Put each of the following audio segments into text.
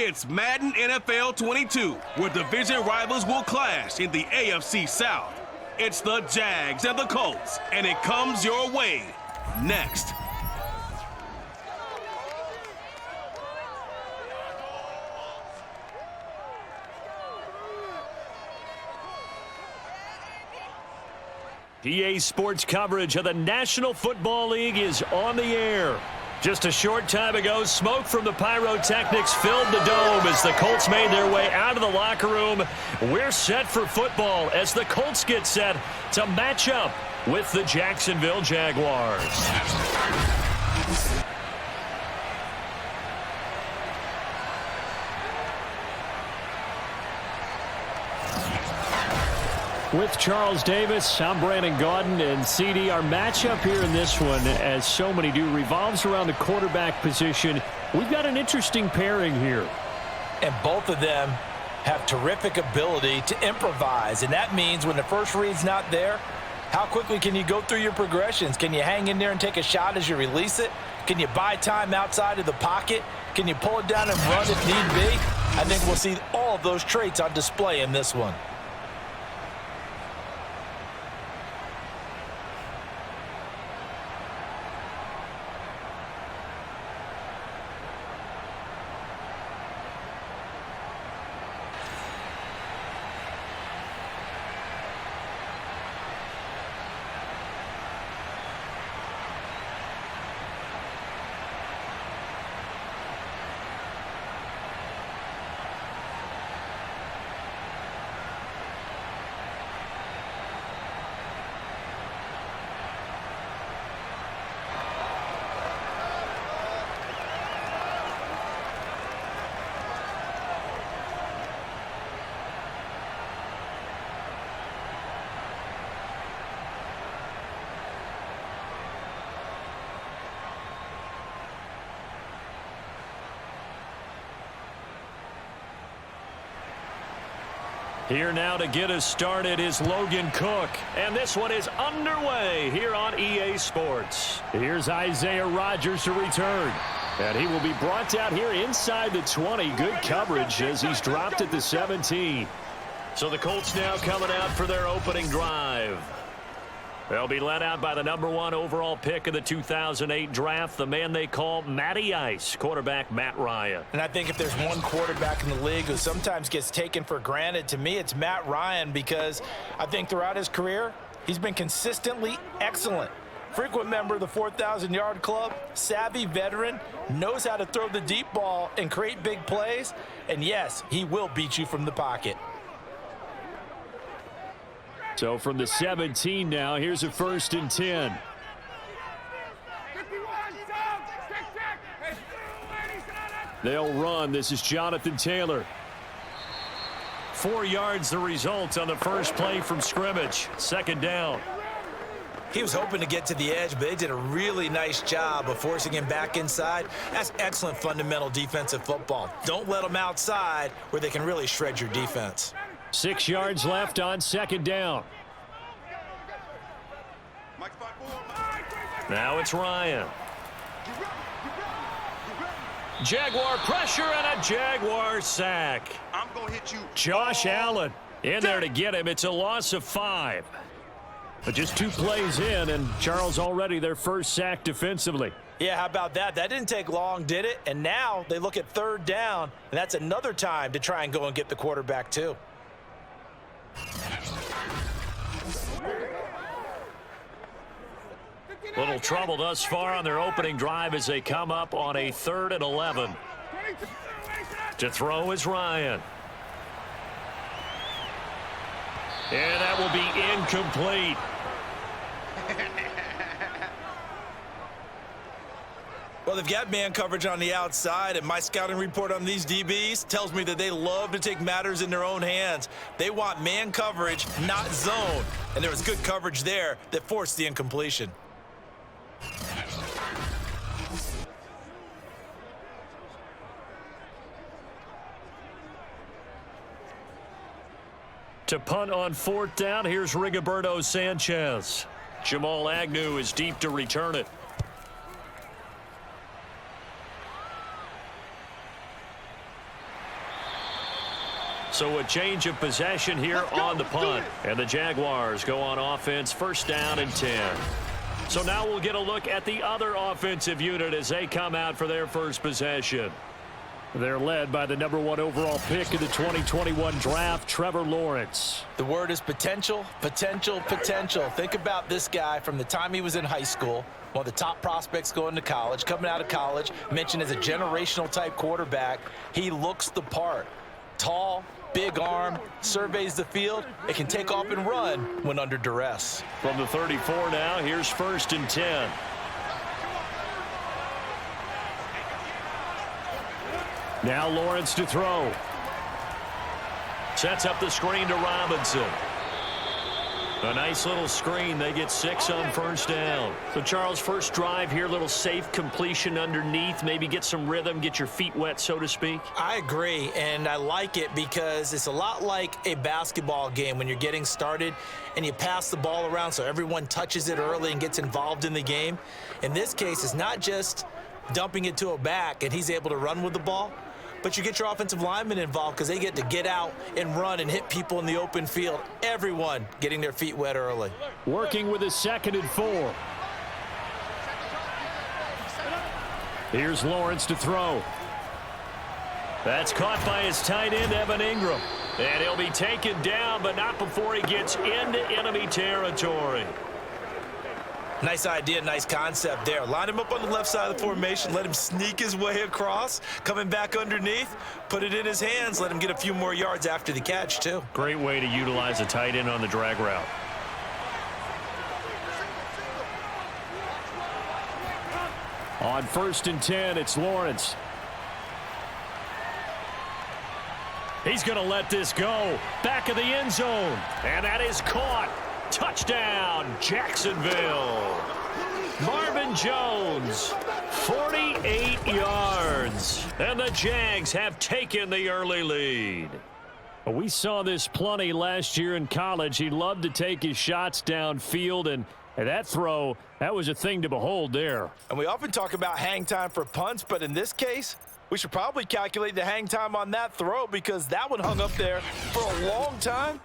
It's Madden NFL 22, where division rivals will clash in the AFC South. It's the Jags and the Colts, and it comes your way next. EA Sports coverage of the National Football League is on the air. Just a short time ago, smoke from the pyrotechnics filled the dome as the Colts made their way out of the locker room. We're set for football as the Colts get set to match up with the Jacksonville Jaguars. With Charles Davis, I'm Brandon Gaudin, and CD, our matchup here in this one, as so many do, revolves around the quarterback position. We've got an interesting pairing here. And both of them have terrific ability to improvise, and that means when the first read's not there, how quickly can you go through your progressions? Can you hang in there and take a shot as you release it? Can you buy time outside of the pocket? Can you pull it down and run if need be? I think we'll see all of those traits on display in this one. Here now to get us started is Logan Cook. And this one is underway here on EA Sports. Here's Isaiah Rodgers to return. And he will be brought down here inside the 20. Good coverage as he's dropped at the 17. So the Colts now coming out for their opening drive. They'll be led out by the #1 overall pick of the 2008 draft, the man they call Matty Ice, quarterback Matt Ryan. And I think if there's one quarterback in the league who sometimes gets taken for granted, to me it's Matt Ryan, because I think throughout his career, he's been consistently excellent. Frequent member of the 4,000-yard club, savvy veteran, knows how to throw the deep ball and create big plays, and yes, he will beat you from the pocket. So from the 17 now, here's a 1st and 10. They'll run. This is Jonathan Taylor. 4 yards the result on the first play from scrimmage. 2nd down. He was hoping to get to the edge, but they did a really nice job of forcing him back inside. That's excellent fundamental defensive football. Don't let them outside where they can really shred your defense. 6 yards left on 2nd down. Now it's Ryan. Jaguar pressure and a Jaguar sack. I'm gonna hit you. Josh Allen in there to get him. It's a loss of 5. But just 2 plays in, and Charles already their first sack defensively. Yeah, how about that? That didn't take long, did it? And now they look at 3rd down, and that's another time to try and go and get the quarterback too. Little trouble thus far on their opening drive as they come up on a 3rd and 11. To throw is Ryan. And that will be incomplete. Well, they've got man coverage on the outside, and my scouting report on these DBs tells me that they love to take matters in their own hands. They want man coverage, not zone. And there was good coverage there that forced the incompletion. To punt on 4th down, here's Rigoberto Sanchez. Jamal Agnew is deep to return it. So a change of possession here on the punt. And the Jaguars go on offense, first down and 10. So now we'll get a look at the other offensive unit as they come out for their first possession. They're led by the #1 overall pick of the 2021 draft, Trevor Lawrence. The word is potential, potential, potential. Think about this guy from the time he was in high school, one of the top prospects going to college, coming out of college, mentioned as a generational type quarterback. He looks the part. Tall, big arm, surveys the field. It can take off and run when under duress. From the 34 now, here's first and 10. Now Lawrence to throw. Sets up the screen to Robinson. A nice little screen. They get 6 on first down. So, Charles, first drive here, little safe completion underneath. Maybe get some rhythm, get your feet wet, so to speak. I agree, and I like it because it's a lot like a basketball game when you're getting started and you pass the ball around so everyone touches it early and gets involved in the game. In this case, it's not just dumping it to a back and he's able to run with the ball, but you get your offensive linemen involved because they get to get out and run and hit people in the open field. Everyone getting their feet wet early. Working with a 2nd and 4. Here's Lawrence to throw. That's caught by his tight end, Evan Ingram. And he'll be taken down, but not before he gets into enemy territory. Nice idea, nice concept there. Line him up on the left side of the formation, let him sneak his way across, coming back underneath, put it in his hands, let him get a few more yards after the catch, too. Great way to utilize a tight end on the drag route. On first and 10, it's Lawrence. He's going to let this go. Back of the end zone. And that is caught. Touchdown, Jacksonville. Marvin Jones, 48 yards. And the Jags have taken the early lead. We saw this plenty last year in college. He loved to take his shots downfield, and that throw, that was a thing to behold there. And we often talk about hang time for punts, but in this case, we should probably calculate the hang time on that throw because that one hung up there for a long time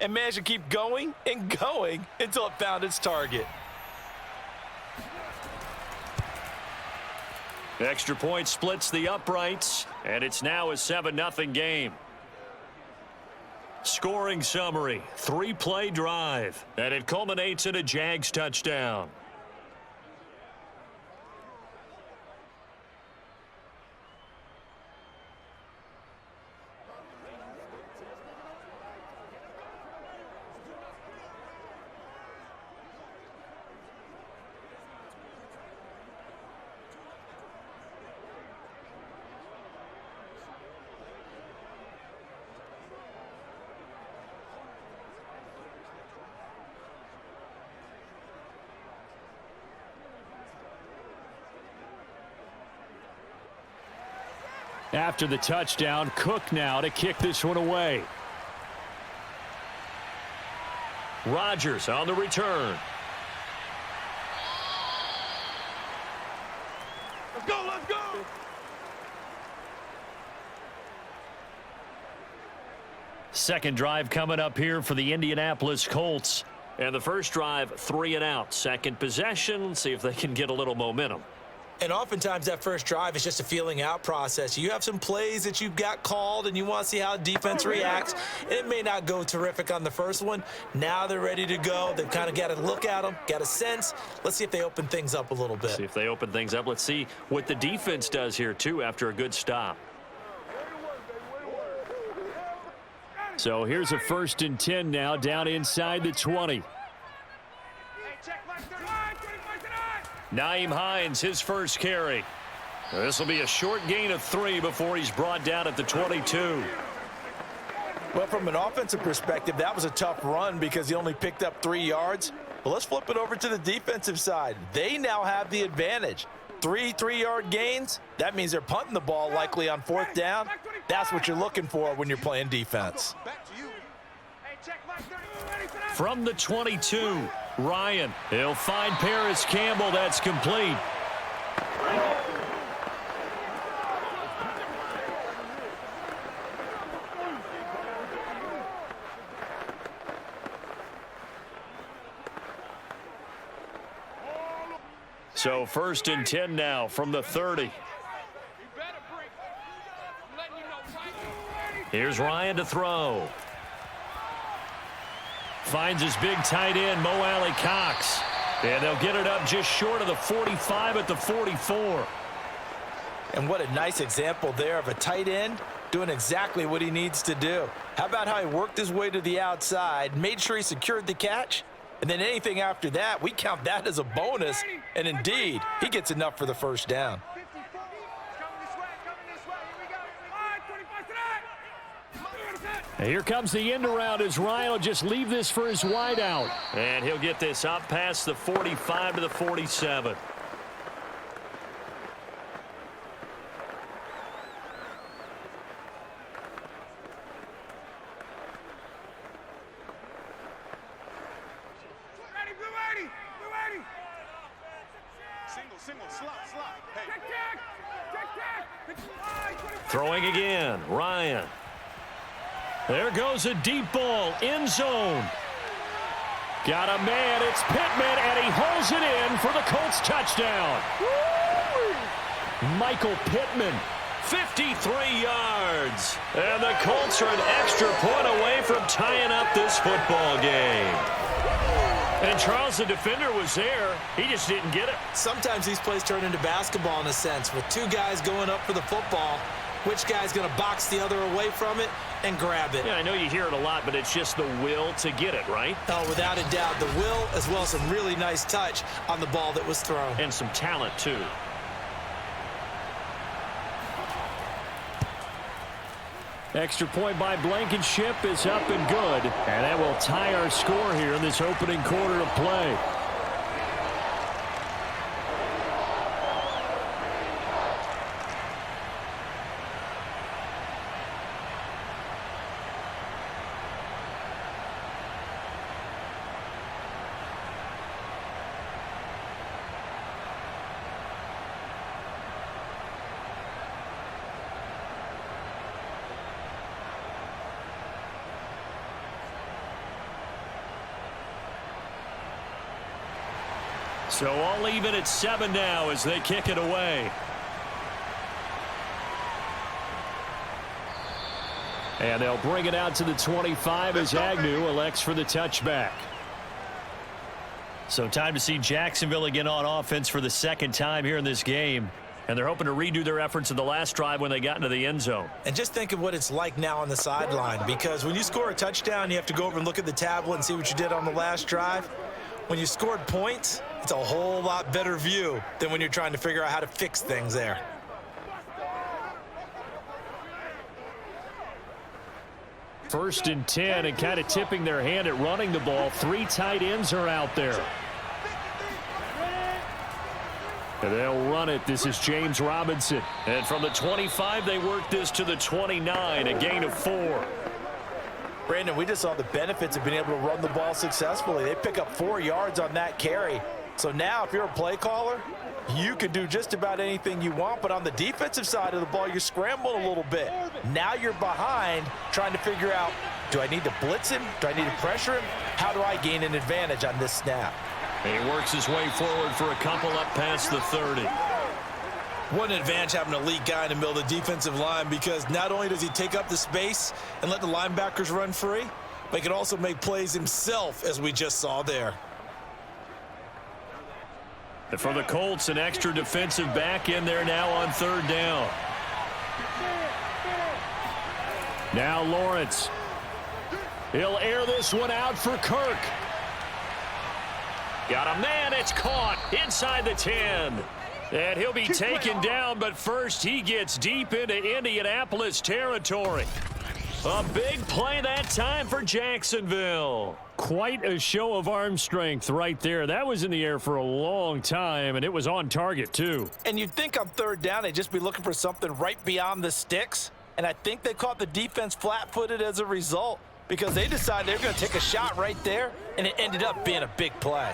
and managed to keep going and going until it found its target. Extra point splits the uprights, and it's now a 7-0 game. Scoring summary, 3-play drive, and it culminates in a Jags touchdown. After the touchdown, Cook now to kick this one away. Rodgers on the return. Let's go, let's go! Second drive coming up here for the Indianapolis Colts. And the first drive, 3 and out. Second possession, see if they can get a little momentum. And oftentimes that first drive is just a feeling out process. You have some plays that you've got called and you want to see how defense reacts. And it may not go terrific on the first one. Now they're ready to go. They've kind of got to look at them, got a sense. Let's see if they open things up a little bit. See if they open things up. Let's see what the defense does here, too, after a good stop. So here's a 1st and 10 now, down inside the 20. Nyheim Hines, his first carry. This will be a short gain of 3 before he's brought down at the 22. Well, from an offensive perspective, that was a tough run because he only picked up 3 yards. But let's flip it over to the defensive side. They now have the advantage. 3 3-yard gains, that means they're punting the ball likely on 4th down. That's what you're looking for when you're playing defense. From the 22, Ryan. He'll find Paris Campbell. That's complete. So 1st and 10 now from the 30. Here's Ryan to throw. Finds his big tight end, Mo Alley Cox. And they'll get it up just short of the 45 at the 44. And what a nice example there of a tight end doing exactly what he needs to do. How about how he worked his way to the outside, made sure he secured the catch, and then anything after that, we count that as a bonus. And indeed, he gets enough for the first down. And here comes the end around as Ryan will just leave this for his wideout. And he'll get this up past the 45 to the 47. Throwing again, Ryan. There goes a deep ball, end zone. Got a man, it's Pittman, and he holds it in for the Colts touchdown. Michael Pittman, 53 yards. And the Colts are an extra point away from tying up this football game. And Charles, the defender, was there. He just didn't get it. Sometimes these plays turn into basketball in a sense, with two guys going up for the football. Which guy's going to box the other away from it and grab it? Yeah, I know you hear it a lot, but it's just the will to get it, right? Oh, without a doubt, the will as well as some really nice touch on the ball that was thrown. And some talent, too. Extra point by Blankenship is up and good. And that will tie our score here in this opening quarter of play. So all even at 7 now as they kick it away. And they'll bring it out to the 25 as Agnew elects for the touchback. So time to see Jacksonville again on offense for the second time here in this game. And they're hoping to redo their efforts in the last drive when they got into the end zone. And just think of what it's like now on the sideline, because when you score a touchdown, you have to go over and look at the tablet and see what you did on the last drive. When you scored points, it's a whole lot better view than when you're trying to figure out how to fix things there. First and 10, and kind of tipping their hand at running the ball. 3 tight ends are out there. And they'll run it. This is James Robinson. And from the 25, they work this to the 29, a gain of 4. Brandon, we just saw the benefits of being able to run the ball successfully. They pick up 4 yards on that carry. So now if you're a play caller, you can do just about anything you want. But on the defensive side of the ball, you're scrambling a little bit. Now you're behind trying to figure out, do I need to blitz him? Do I need to pressure him? How do I gain an advantage on this snap? He works his way forward for a couple up past the 30. What an advantage having an elite guy in the middle of the defensive line, because not only does he take up the space and let the linebackers run free, but he can also make plays himself, as we just saw there. And for the Colts, an extra defensive back in there now on 3rd down. Now Lawrence. He'll air this one out for Kirk. Got a man, it's caught inside the 10. And he'll be taken down, but first he gets deep into Indianapolis territory. A big play that time for Jacksonville. Quite a show of arm strength right there. That was in the air for a long time, and it was on target, too. And you'd think on 3rd down they'd just be looking for something right beyond the sticks. And I think they caught the defense flat-footed as a result, because they decided they were going to take a shot right there, and it ended up being a big play.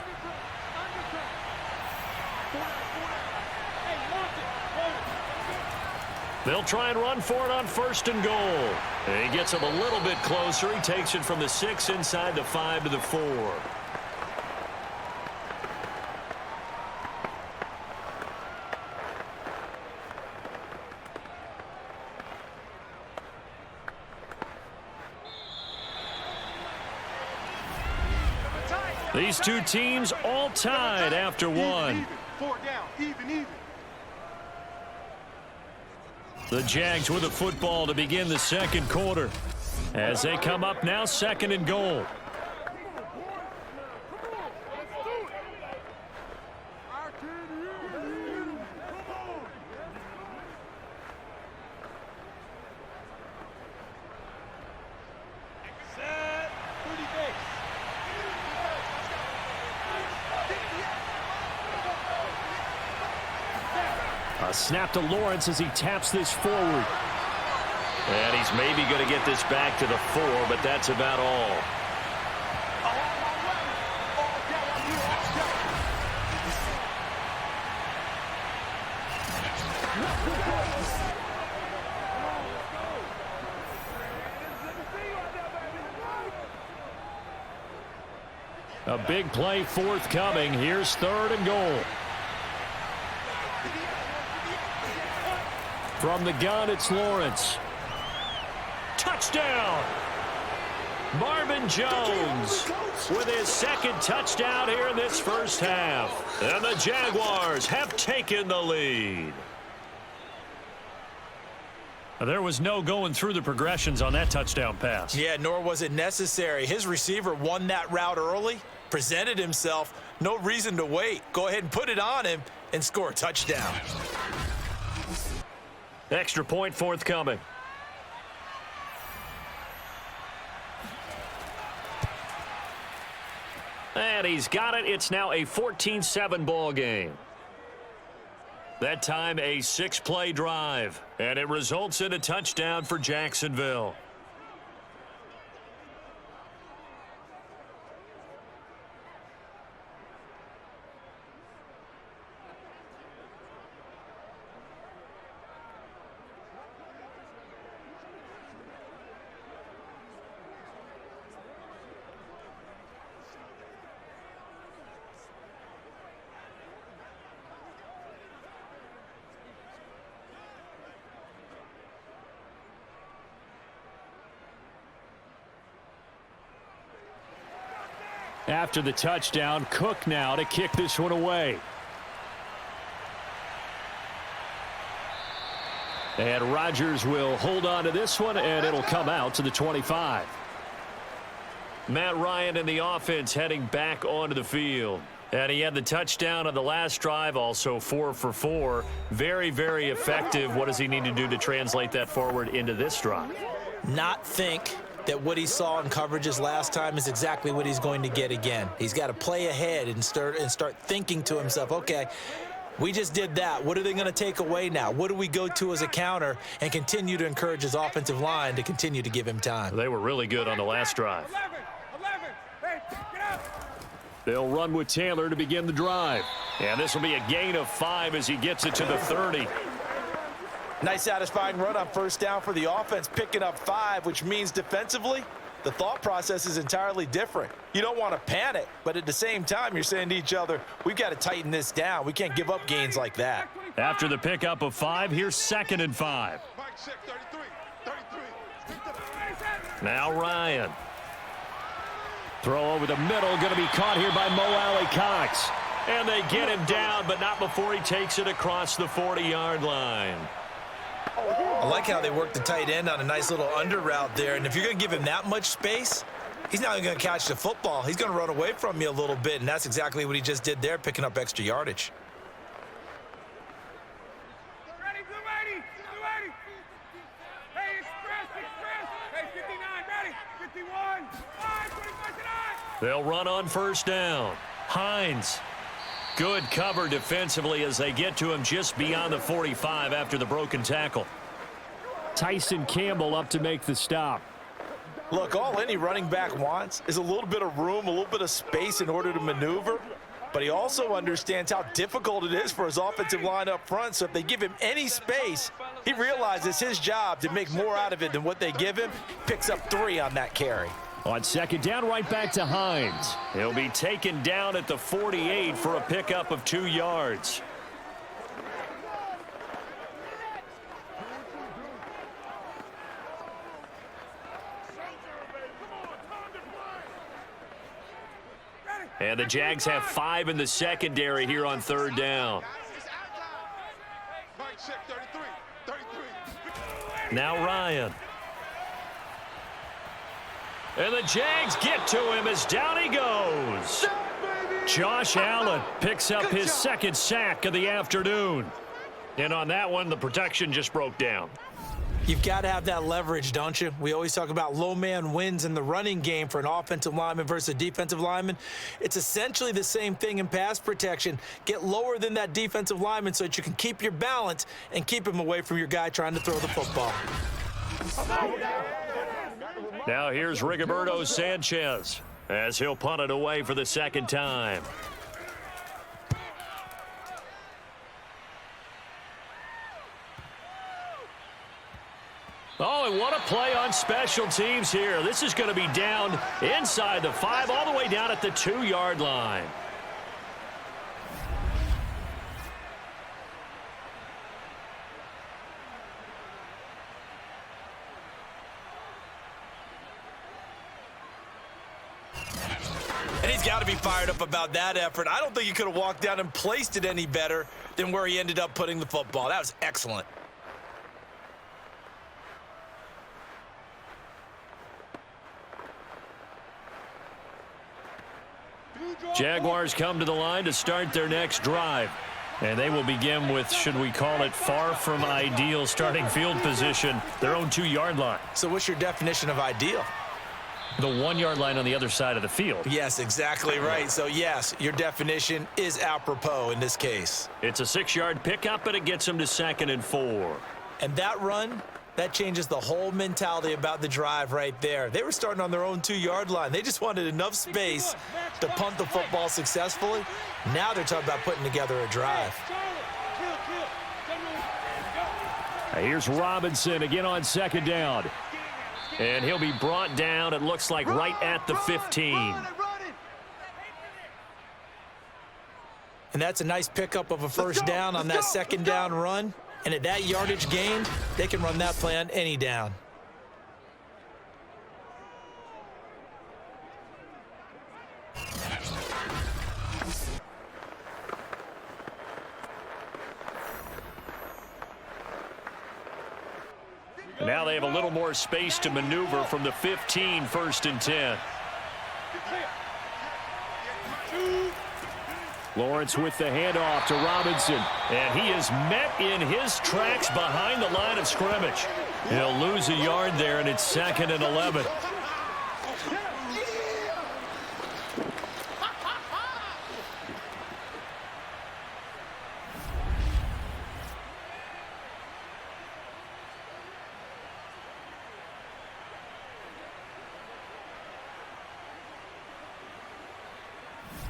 They'll try and run for it on 1st and goal. And he gets him a little bit closer. He takes it from the 6 inside the 5 to the 4. These two teams all tied after one. Four down, even. The Jags with the football to begin the second quarter as they come up now 2nd and goal. A snap to Lawrence as he taps this forward. And he's maybe going to get this back to the 4, but that's about all. A big play forthcoming. Here's 3rd and goal. From the gun, it's Lawrence. Touchdown! Marvin Jones with his 2nd touchdown here in this first half. And the Jaguars have taken the lead. There was no going through the progressions on that touchdown pass. Yeah, nor was it necessary. His receiver won that route early, presented himself. No reason to wait. Go ahead and put it on him and score a touchdown. Extra point forthcoming. And he's got it. It's now a 14-7 ball game. That time a 6-play drive. And it results in a touchdown for Jacksonville. After the touchdown, Cook now to kick this one away. And Rodgers will hold on to this one, and it'll come out to the 25. Matt Ryan and the offense heading back onto the field. And he had the touchdown on the last drive, also 4 for 4. Very, very effective. What does he need to do to translate that forward into this drive? Not think that what he saw in coverages last time is exactly what he's going to get again. He's got to play ahead and start thinking to himself, okay, we just did that. What are they going to take away now? What do we go to as a counter? And continue to encourage his offensive line to continue to give him time. They were really good on the last drive. 11. Hey, get out. They'll run with Taylor to begin the drive. And this will be a gain of 5 as he gets it to the 30. Nice satisfying run on first down for the offense, picking up 5, which means defensively, the thought process is entirely different. You don't want to panic, but at the same time, you're saying to each other, we've got to tighten this down. We can't give up gains like that. After the pickup of 5, here's 2nd and 5. Now Ryan. Throw over the middle, going to be caught here by Mo Alley-Cox. And they get him down, but not before he takes it across the 40-yard line. I like how they work the tight end on a nice little under route there. And if you're going to give him that much space, he's not going to catch the football. He's going to run away from you a little bit, and that's exactly what he just did there, picking up extra yardage. Ready, blue 80. Hey, express. Hey, 59, ready. 51. 25 to 9. They'll run on first down. Hines. Good cover defensively as they get to him just beyond the 45 after the broken tackle. Tyson Campbell up to make the stop. Look, all any running back wants is a little bit of room, a little bit of space in order to maneuver. But he also understands how difficult it is for his offensive line up front. So if they give him any space, he realizes his job to make more out of it than what they give him. Picks up 3 on that carry. On second down, right back to Hines. He'll be taken down at the 48 for a pickup of 2 yards. And the Jags have 5 in the secondary here on 3rd down. Now Ryan. And the Jags get to him as down he goes. Josh Allen picks up his 2nd sack of the afternoon. And on that one, the protection just broke down. You've got to have that leverage, don't you? We always talk about low man wins in the running game for an offensive lineman versus a defensive lineman. It's essentially the same thing in pass protection. Get lower than that defensive lineman so that you can keep your balance and keep him away from your guy trying to throw the football. Now here's Rigoberto Sanchez as he'll punt it away for the 2nd time. Oh, and what a play on special teams here. This is going to be down inside the 5, all the way down at the 2-yard line. And he's got to be fired up about that effort. I don't think he could have walked down and placed it any better than where he ended up putting the football. That was excellent. Jaguars come to the line to start their next drive. And they will begin with, should we call it, far from ideal starting field position, their own 2-yard line. So what's your definition of ideal? The 1-yard line on the other side of the field. Yes, exactly right. So, yes, your definition is apropos in this case. It's a 6-yard pickup, but it gets them to 2nd and 4. And that run, that changes the whole mentality about the drive right there. They were starting on their own 2-yard line. They just wanted enough space to punt the football successfully. Now they're talking about putting together a drive. Here's Robinson again on 2nd down. And he'll be brought down, it looks like, right at the 15. And that's a nice pickup of a 1st down on that 2nd down run. And at that yardage gain, they can run that play on any down. And now they have a little more space to maneuver from the 15, 1st and 10. Lawrence with the handoff to Robinson. And he is met in his tracks behind the line of scrimmage. He'll lose a yard there, and it's 2nd and 11.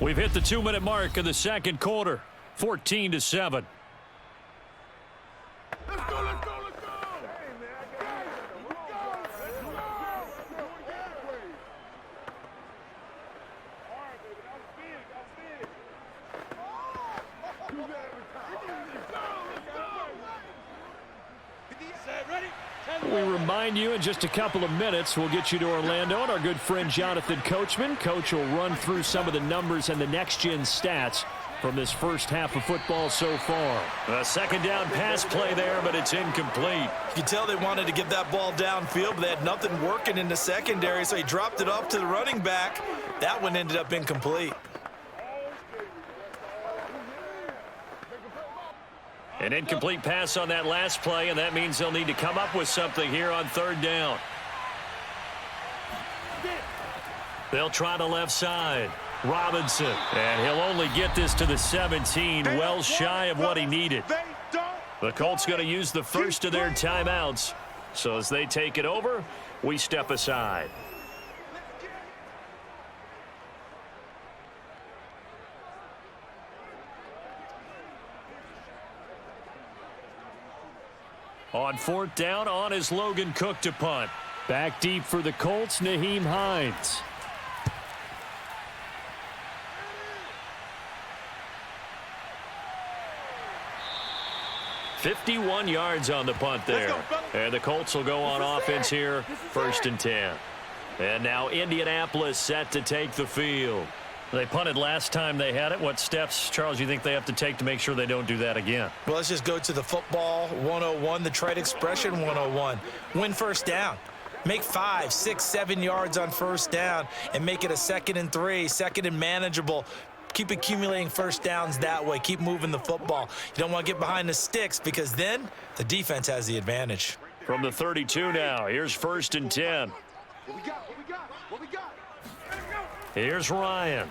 We've hit the 2-minute mark of the 2nd quarter, 14-7. Let's go, let's go, let's go! Hey, man, I got it. Let's go! Let's go! All right, baby, that was big, that was big. Do that every time. Let's go, set, ready? We remind you in just a couple of minutes, we'll get you to Orlando, and our good friend Jonathan Coachman. Coach will run through some of the numbers and the next-gen stats from this first half of football so far. A 2nd down pass play there, but it's incomplete. You can tell they wanted to get that ball downfield, but they had nothing working in the secondary, so he dropped it off to the running back. That one ended up incomplete. An incomplete pass on that last play, and that means they'll need to come up with something here on 3rd down. They'll try the left side. Robinson, and he'll only get this to the 17, well shy of what he needed. The Colts going to use the first of their timeouts. So as they take it over, we step aside. On 4th down, on is Logan Cook to punt. Back deep for the Colts, Nyheim Hines. "51 yards on the punt there. And the Colts will go on offense here, 1st and 10. And now Indianapolis set to take the field. They punted last time they had it. What steps, Charles, you think they have to take to make sure they don't do that again? Well, let's just go to the football 101, the trade expression 101. Win first down. Make 5, 6, 7 yards on first down and make it a 2nd and 3, 2nd and manageable. Keep accumulating first downs that way. Keep moving the football. You don't want to get behind the sticks because then the defense has the advantage. From the 32 now, here's 1st and 10. What we got? What we got? What we got? Here's Ryan.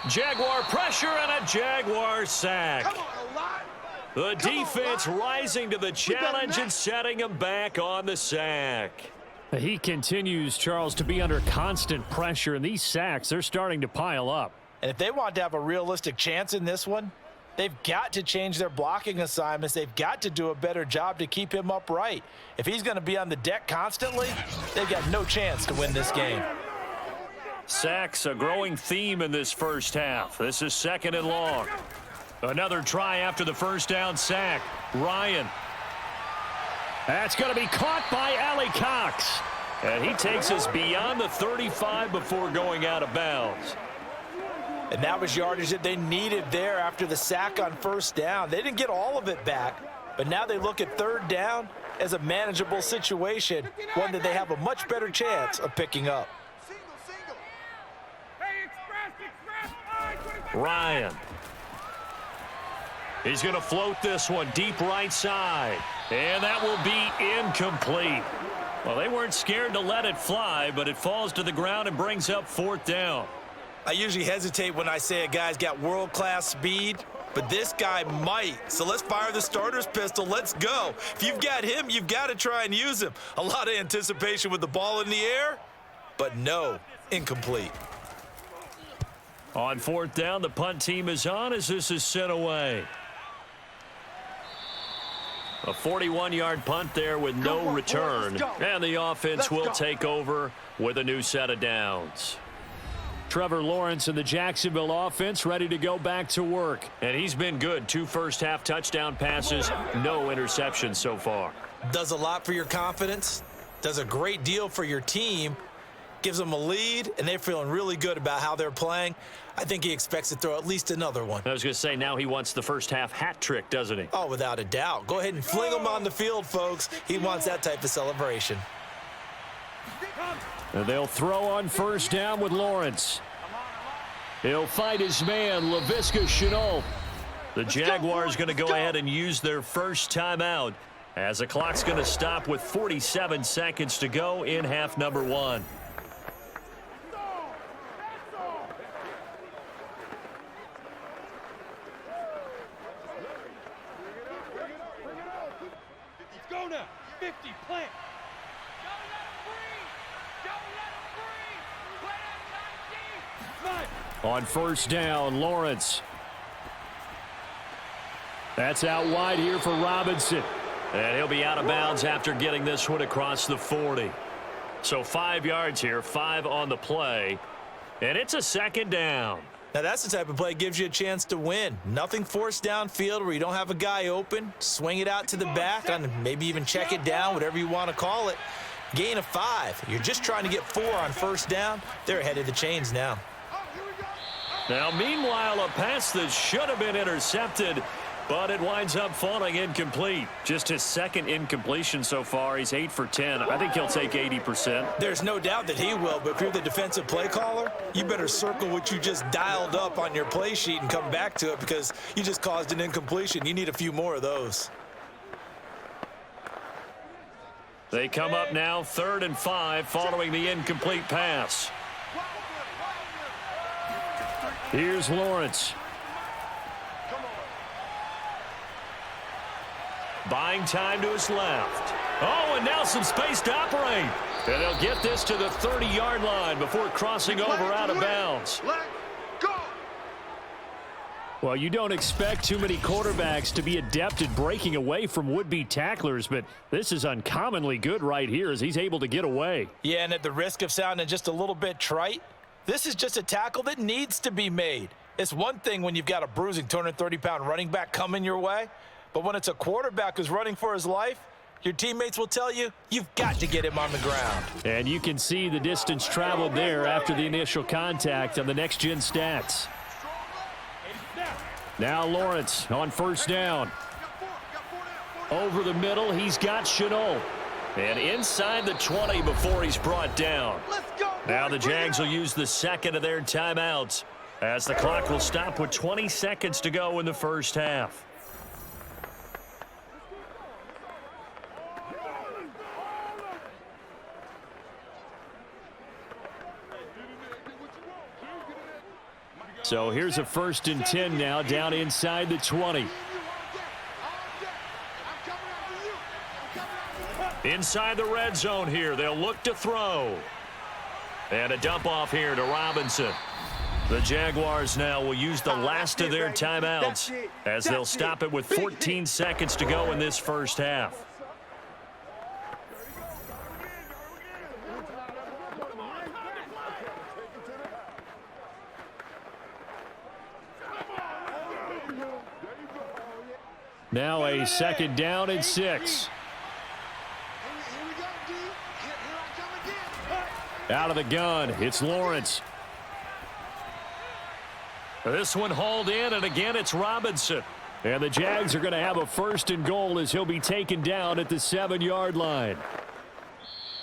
Jaguar pressure and a Jaguar sack. Come on, a lot. The defense rising to the challenge and setting him back on the sack. He continues, Charles, to be under constant pressure, and these sacks, they're starting to pile up. And if they want to have a realistic chance in this one, they've got to change their blocking assignments. They've got to do a better job to keep him upright. If he's going to be on the deck constantly, they've got no chance to win this game. Sacks, a growing theme in this first half. This is 2nd and long. Another try after the first down sack. Ryan. That's going to be caught by Ali Cox. And he takes us beyond the 35 before going out of bounds. And that was yardage that they needed there after the sack on first down. They didn't get all of it back, but now they look at 3rd down as a manageable situation, one that they have a much better chance of picking up. Single. Hey, express. Ryan. He's going to float this one deep right side. And that will be incomplete. Well, they weren't scared to let it fly, but it falls to the ground and brings up 4th down. I usually hesitate when I say a guy's got world-class speed, but this guy might. So let's fire the starter's pistol. Let's go. If you've got him, you've got to try and use him. A lot of anticipation with the ball in the air, but no, incomplete. On 4th down, the punt team is on as this is sent away. A 41-yard punt there with no return. And the offense will take over with a new set of downs. Trevor Lawrence and the Jacksonville offense ready to go back to work. And he's been good. 2 first-half touchdown passes, no interceptions so far. Does a lot for your confidence, does a great deal for your team, gives them a lead, and they're feeling really good about how they're playing. I think he expects to throw at least another one. I was going to say, now he wants the first-half hat trick, doesn't he? Oh, without a doubt. Go ahead and fling him on the field, folks. He wants that type of celebration. And they'll throw on first down with Lawrence. He'll fight his man, Laviska Shenault. The Jaguars going to go ahead and use their first timeout as the clock's going to stop with 47 seconds to go in half number 1. Go now. 50, plant. On first down, Lawrence. That's out wide here for Robinson. And he'll be out of bounds after getting this one across the 40. So 5 yards here, 5 on the play. And it's a 2nd down. Now, that's the type of play that gives you a chance to win. Nothing forced downfield where you don't have a guy open. Swing it out to the back, and maybe even check it down, whatever you want to call it. Gain of 5. You're just trying to get 4 on first down. They're ahead of the chains now. Now, meanwhile, a pass that should have been intercepted, but it winds up falling incomplete. Just his 2nd incompletion so far. He's 8 for 10. I think he'll take 80%. There's no doubt that he will, but if you're the defensive play caller, you better circle what you just dialed up on your play sheet and come back to it because you just caused an incompletion. You need a few more of those. They come up now 3rd and 5 following the incomplete pass. Here's Lawrence. Buying time to his left. Oh, and now some space to operate. And they'll get this to the 30-yard line before crossing over out of bounds. Let go. Well, you don't expect too many quarterbacks to be adept at breaking away from would-be tacklers, but this is uncommonly good right here as he's able to get away. Yeah, and at the risk of sounding just a little bit trite, this is just a tackle that needs to be made. It's one thing when you've got a bruising 230-pound running back coming your way, but when it's a quarterback who's running for his life, your teammates will tell you, you've got to get him on the ground. And you can see the distance traveled there after the initial contact on the next-gen stats. Now Lawrence on first down. Over the middle, he's got Chenault. And inside the 20 before he's brought down. Now the Jags will use the second of their timeouts as the clock will stop with 20 seconds to go in the first half. So here's a 1st and 10 now down inside the 20. Inside the red zone here, they'll look to throw. And a dump off here to Robinson. The Jaguars now will use the last of their timeouts as they'll stop it with 14 seconds to go in this first half. Now a 2nd down and 6. Out of the gun, it's Lawrence. This one hauled in, and again it's Robinson. And the Jags are going to have a 1st and goal as he'll be taken down at the 7-yard line.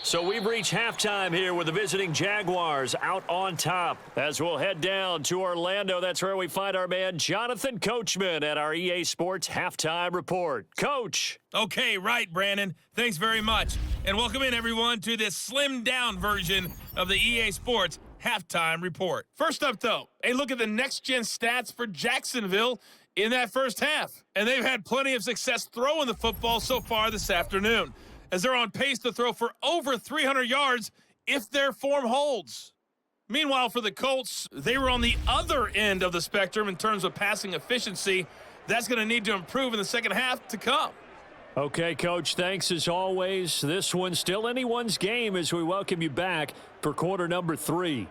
So we've reached halftime here with the visiting Jaguars out on top. As we'll head down to Orlando, that's where we find our man Jonathan Coachman at our EA Sports Halftime Report. Coach. Okay, right, Brandon. Thanks very much. And welcome in, everyone, to this slimmed-down version of the EA Sports Halftime Report. First up, though, a look at the next-gen stats for Jacksonville in that first half. And they've had plenty of success throwing the football so far this afternoon, as they're on pace to throw for over 300 yards if their form holds. Meanwhile, for the Colts, they were on the other end of the spectrum in terms of passing efficiency. That's going to need to improve in the second half to come. Okay, Coach, thanks as always. This one's still anyone's game as we welcome you back for quarter number 3.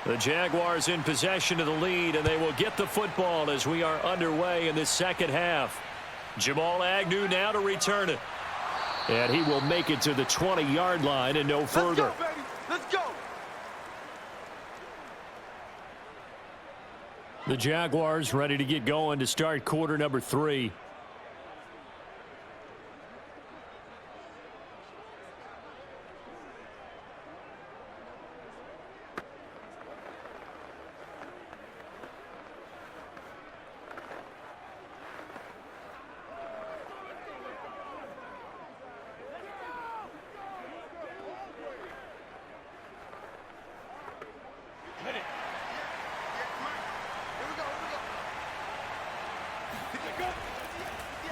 The Jaguars in possession of the lead, and they will get the football as we are underway in the second half. Jamal Agnew now to return it. And he will make it to the 20-yard line and no further. Let's go, baby. Let's go. The Jaguars ready to get going to start quarter number 3.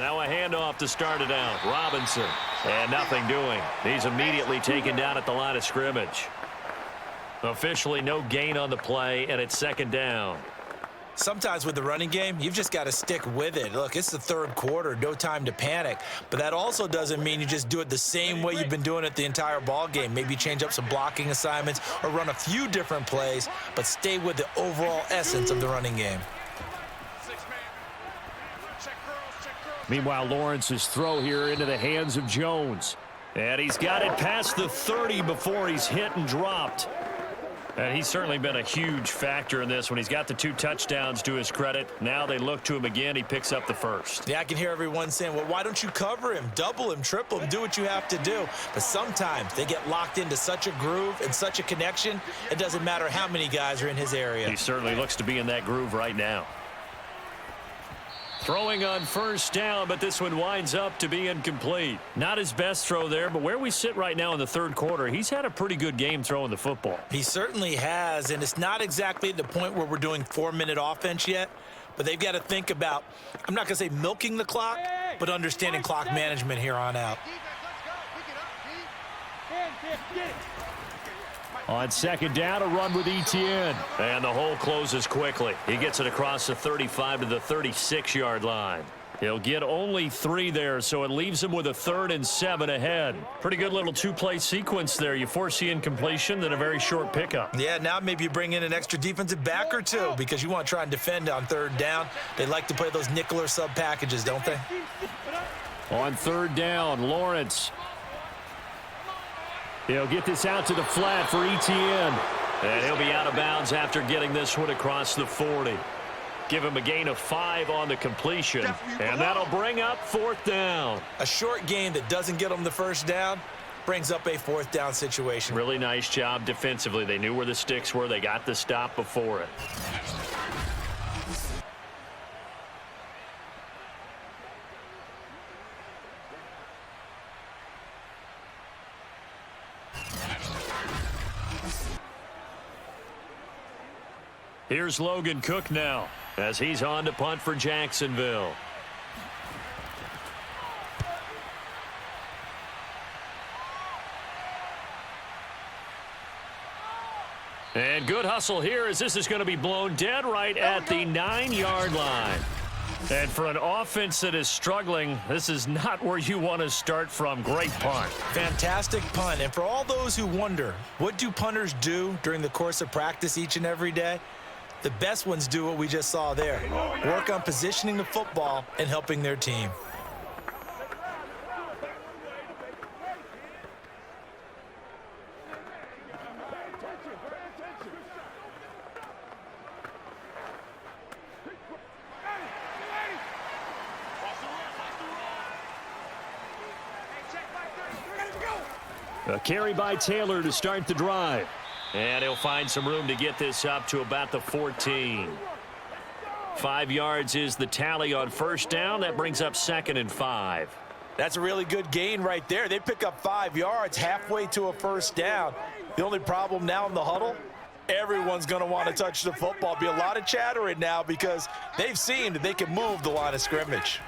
Now a handoff to start it out. Robinson. And nothing doing. He's immediately taken down at the line of scrimmage. Officially no gain on the play, and it's 2nd down. Sometimes with the running game, you've just got to stick with it. Look, it's the 3rd quarter, no time to panic. But that also doesn't mean you just do it the same way you've been doing it the entire ball game. Maybe change up some blocking assignments or run a few different plays, but stay with the overall essence of the running game. Meanwhile, Lawrence's throw here into the hands of Jones. And he's got it past the 30 before he's hit and dropped. And he's certainly been a huge factor in this when he's got the 2 touchdowns to his credit. Now they look to him again. He picks up the first. Yeah, I can hear everyone saying, well, why don't you cover him, double him, triple him, do what you have to do. But sometimes they get locked into such a groove and such a connection, it doesn't matter how many guys are in his area. He certainly looks to be in that groove right now. Throwing on first down, but this one winds up to be incomplete. Not his best throw there, but where we sit right now in the 3rd quarter, he's had a pretty good game throwing the football. He certainly has, and it's not exactly at the point where we're doing 4-minute offense yet, but they've got to think about, I'm not going to say milking the clock, but understanding clock management here on out. On second down, a run with Etienne. And the hole closes quickly. He gets it across the 35 to the 36-yard line. He'll get only 3 there, so it leaves him with a 3rd and 7 ahead. Pretty good little two-play sequence there. You force the incompletion, then a very short pickup. Yeah, now maybe you bring in an extra defensive back or two because you want to try and defend on 3rd down. They like to play those nickel or sub packages, don't they? On 3rd down, Lawrence. He'll get this out to the flat for Etienne. And he'll be out of bounds after getting this one across the 40. Give him a gain of 5 on the completion, and that'll bring up 4th down. A short gain that doesn't get them the 1st down brings up a 4th down situation. Really nice job defensively. They knew where the sticks were. They got the stop before it. Here's Logan Cook now as he's on to punt for Jacksonville. And good hustle here as this is going to be blown dead right at the 9-yard line. And for an offense that is struggling, this is not where you want to start from. Great punt. Fantastic punt. And for all those who wonder, what do punters do during the course of practice each and every day? The best ones do what we just saw there. Work on positioning the football and helping their team. A carry by Taylor to start the drive. And he'll find some room to get this up to about the 14. 5 yards is the tally on 1st down. That brings up 2nd and 5. That's a really good gain right there. They pick up 5 yards halfway to a 1st down. The only problem now in the huddle, everyone's going to want to touch the football. Be a lot of chattering now because they've seen that they can move the line of scrimmage.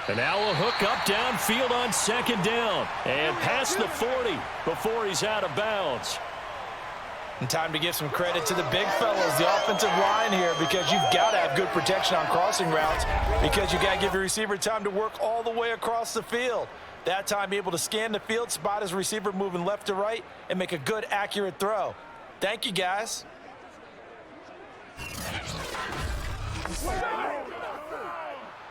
And now a hook up downfield on 2nd down. And past the 40 before he's out of bounds. And time to give some credit to the big fellas, the offensive line here, because you've got to have good protection on crossing routes because you've got to give your receiver time to work all the way across the field. That time able to scan the field, spot his receiver moving left to right, and make a good, accurate throw. Thank you, guys.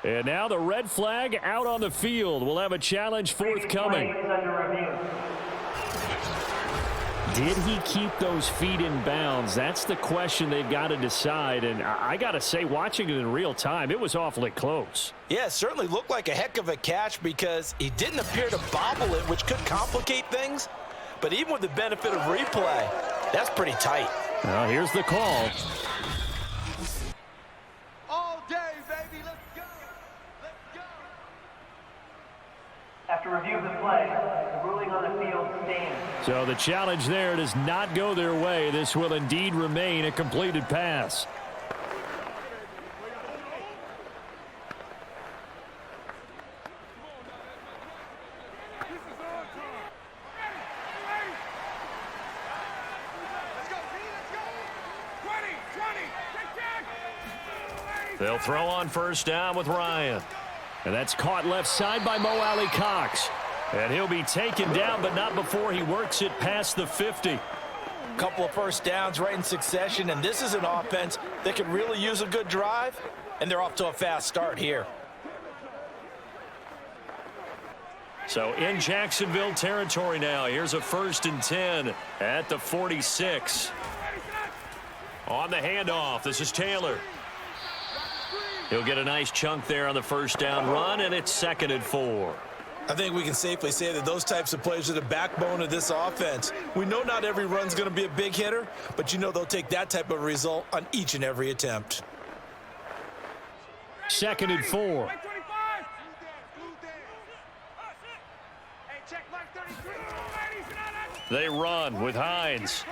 And now the red flag out on the field. We'll have a challenge forthcoming. Did he keep those feet in bounds? That's the question they've got to decide. And I got to say, watching it in real time, it was awfully close. Yeah, it certainly looked like a heck of a catch because he didn't appear to bobble it, which could complicate things. But even with the benefit of replay, that's pretty tight. Well, here's the call. All day, baby. Let's go. Let's go. After review of the play, the ruling on the field stands. So the challenge there does not go their way. This will indeed remain a completed pass. They'll throw on 1st down with Ryan. And that's caught left side by Mo Alley Cox. And he'll be taken down, but not before he works it past the 50. Couple of 1st downs right in succession, and this is an offense that can really use a good drive, and they're off to a fast start here. So in Jacksonville territory now. Here's a 1st and 10 at the 46. On the handoff, this is Taylor. He'll get a nice chunk there on the 1st down run, and it's 2nd and 4. I think we can safely say that those types of plays are the backbone of this offense. We know not every run's going to be a big hitter, but you know they'll take that type of result on each and every attempt. 2nd and 4. They run with Hines.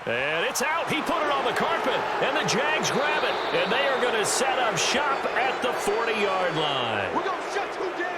And it's out. He put it on the carpet, and the Jags grab it. And they are going to set up shop at the 40-yard line. We're going to shut you down.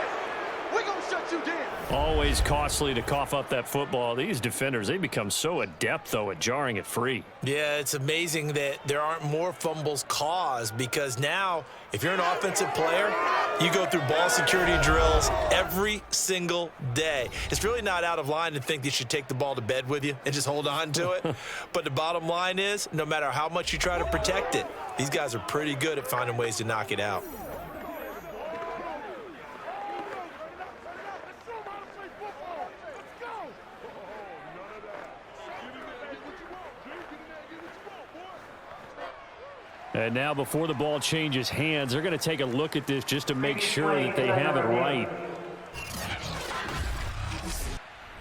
Always costly to cough up that football. These defenders, they become so adept, though, at jarring it free. Yeah, it's amazing that there aren't more fumbles caused because now, if you're an offensive player, you go through ball security drills every single day. It's really not out of line to think you should take the ball to bed with you and just hold on to it. But the bottom line is, no matter how much you try to protect it, these guys are pretty good at finding ways to knock it out. And now before the ball changes hands, they're going to take a look at this just to make sure that they have it right.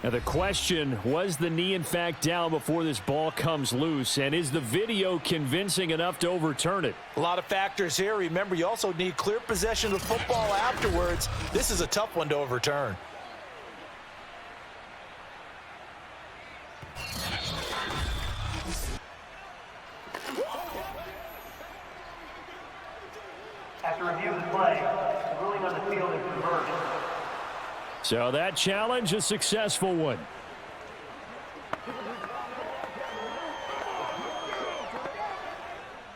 Now the question, was the knee in fact down before this ball comes loose? And is the video convincing enough to overturn it? A lot of factors here. Remember, you also need clear possession of the football afterwards. This is a tough one to overturn. After review of the play, the ruling on the field is reversed. So that challenge, a successful one.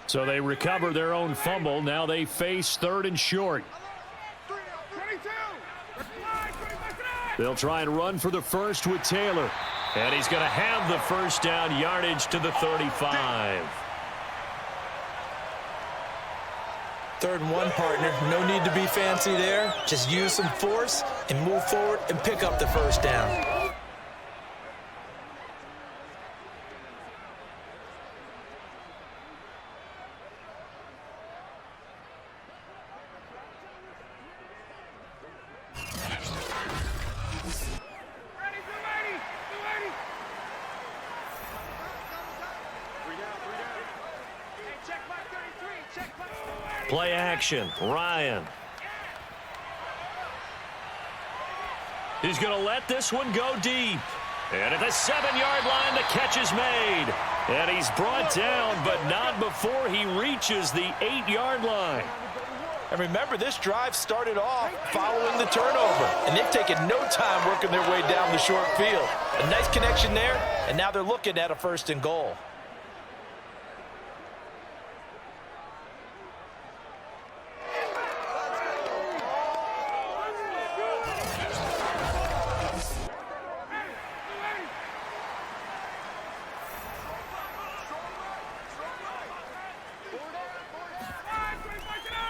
So they recover their own fumble. Now they face 3rd and short. They'll try and run for the first with Taylor. And he's going to have the first down, yardage to the 35. 3rd and 1, partner. No need to be fancy there. Just use some force and move forward and pick up the first down. Play action, Ryan. He's going to let this one go deep. And at the 7-yard line, the catch is made. And he's brought down, but not before he reaches the 8-yard line. And remember, this drive started off following the turnover. And they've taken no time working their way down the short field. A nice connection there, and now they're looking at a 1st and goal.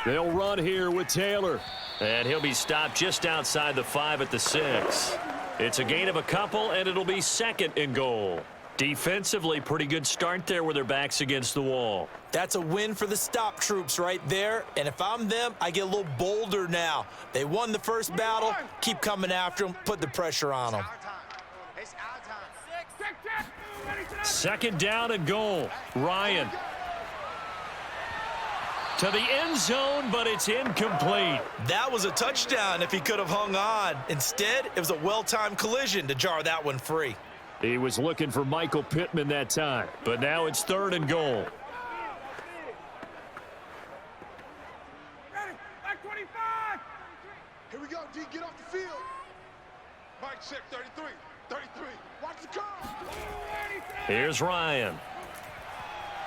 They'll run here with Taylor. And he'll be stopped just outside the 5 at the 6. It's a gain of a couple, and it'll be 2nd and goal. Defensively, pretty good start there with their backs against the wall. That's a win for the stop troops right there. And if I'm them, I get a little bolder now. They won the first battle. Keep coming after them. Put the pressure on them. 2nd down and goal. Ryan. To the end zone, but it's incomplete. That was a touchdown if he could have hung on. Instead, it was a well-timed collision to jar that one free. He was looking for Michael Pittman that time, but now it's 3rd and goal. Ready, back 25. Here we go, D, get off the field. Mike, check 33, 33. Watch the curve. Here's Ryan.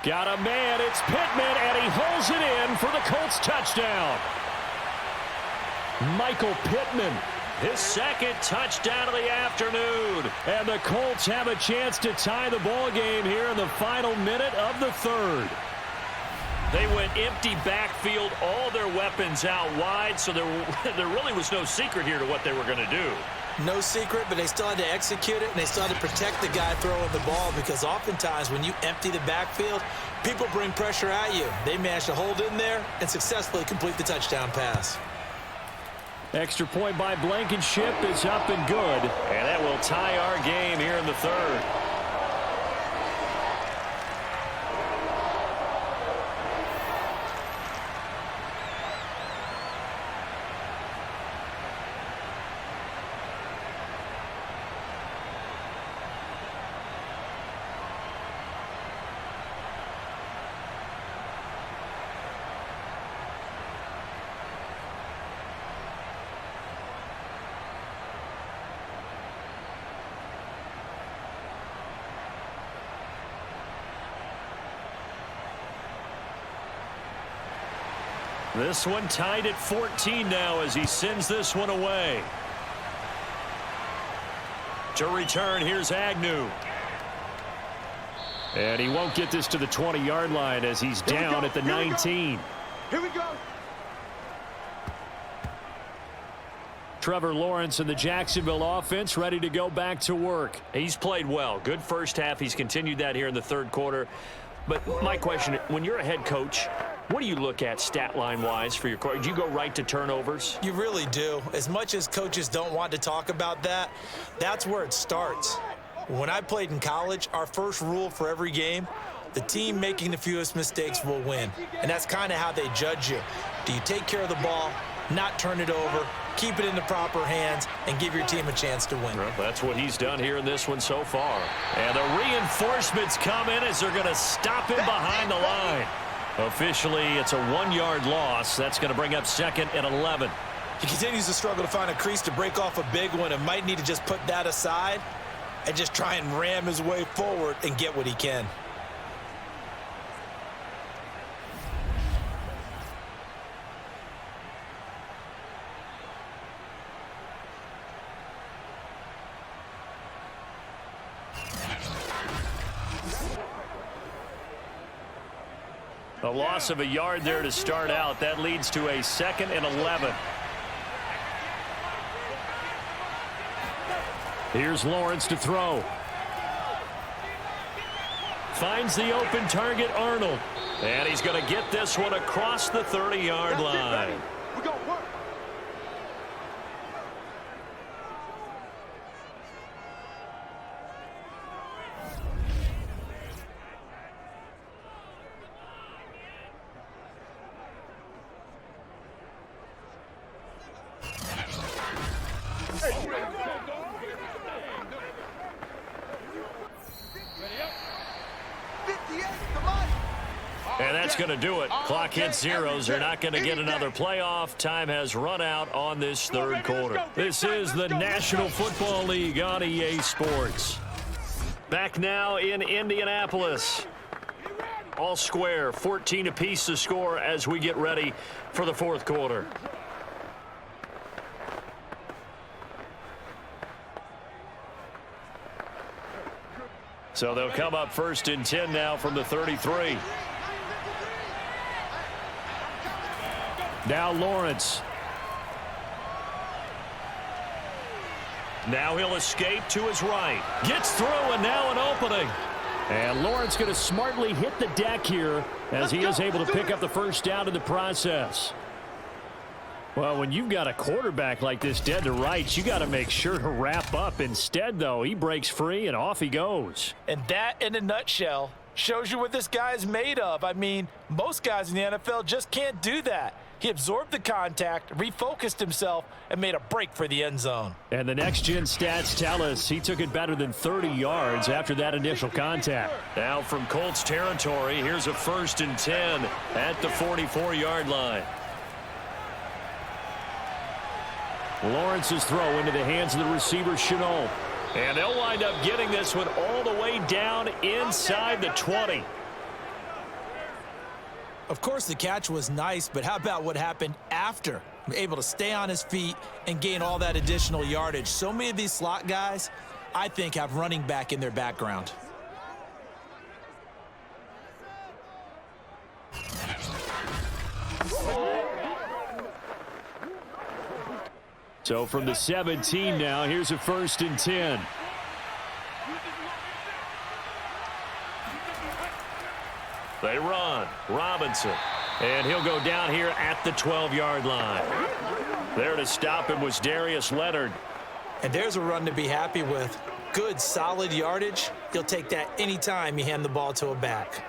Got a man, it's Pittman, and he holds it in for the Colts touchdown. Michael Pittman, his 2nd touchdown of the afternoon. And the Colts have a chance to tie the ball game here in the final minute of the 3rd. They went empty backfield, all their weapons out wide, so there really was no secret here to what they were going to do. No secret, but they still had to execute it, and they still had to protect the guy throwing the ball because oftentimes when you empty the backfield, people bring pressure at you. They managed to hold in there and successfully complete the touchdown pass. Extra point by Blankenship is up and good, and that will tie our game here in the 3rd. This one tied at 14 now as he sends this one away. To return, here's Agnew. And he won't get this to the 20-yard line as he's down at the 19. Here we go. Trevor Lawrence and the Jacksonville offense ready to go back to work. He's played well. Good first half. He's continued that here in the third quarter. But my question, when you're a head coach, what do you look at stat line-wise for your coach? Do you go right to turnovers? You really do. As much as coaches don't want to talk about that, that's where it starts. When I played in college, our first rule for every game, the team making the fewest mistakes will win. And that's kind of how they judge you. Do you take care of the ball, not turn it over, keep it in the proper hands, and give your team a chance to win? Well, that's what he's done here in this one so far. And the reinforcements come in as they're going to stop him behind the line. Officially, it's a 1-yard loss. That's going to bring up 2nd and 11. He continues to struggle to find a crease to break off a big one and might need to just put that aside and just try and ram his way forward and get what he can. A loss of a yard there to start out. That leads to a 2nd and 11. Here's Lawrence to throw. Finds the open target, Arnold. And he's going to get this one across the 30-yard line. We go work. And that's going to do it. Clock hits zeros. They're not going to get another playoff. Time has run out on this third quarter. This is the National Football League on EA Sports. Back now in Indianapolis. All square, 14 apiece to score as we get ready for the fourth quarter. So they'll come up 1st and 10 now from the 33. Now Lawrence. Now he'll escape to his right. Gets through and now an opening. And Lawrence going to smartly hit the deck here as he is able to pick up the first down in the process. Well, when you've got a quarterback like this dead to rights, you got to make sure to wrap up. Instead, though, he breaks free and off he goes. And that, in a nutshell, shows you what this guy is made of. I mean, most guys in the NFL just can't do that. He absorbed the contact, refocused himself, and made a break for the end zone. And the next-gen stats tell us he took it better than 30 yards after that initial contact. Now from Colts territory, here's a 1st and 10 at the 44-yard line. Lawrence's throw into the hands of the receiver, Chenault. And they'll wind up getting this one all the way down inside the 20. Of course, the catch was nice, but how about what happened after? Able to stay on his feet and gain all that additional yardage. So many of these slot guys, I think, have running back in their background. So from the 17 now, here's a 1st and 10. They run. Robinson. And he'll go down here at the 12-yard line. There to stop him was Darius Leonard. And there's a run to be happy with. Good, solid yardage. You'll take that anytime you hand the ball to a back.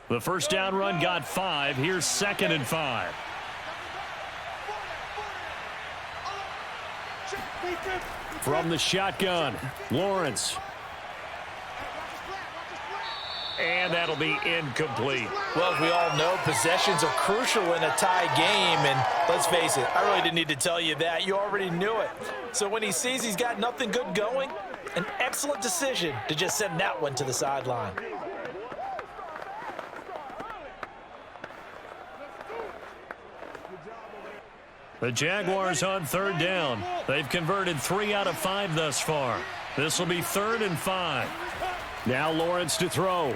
The first down run got 5. Here's 2nd and 5. From the shotgun, Lawrence. And that'll be incomplete. Well, as we all know, possessions are crucial in a tie game. And let's face it, I really didn't need to tell you that. You already knew it. So when he sees he's got nothing good going, an excellent decision to just send that one to the sideline. The Jaguars on third down. They've converted 3 out of 5 thus far. This will be 3rd and 5. Now Lawrence to throw.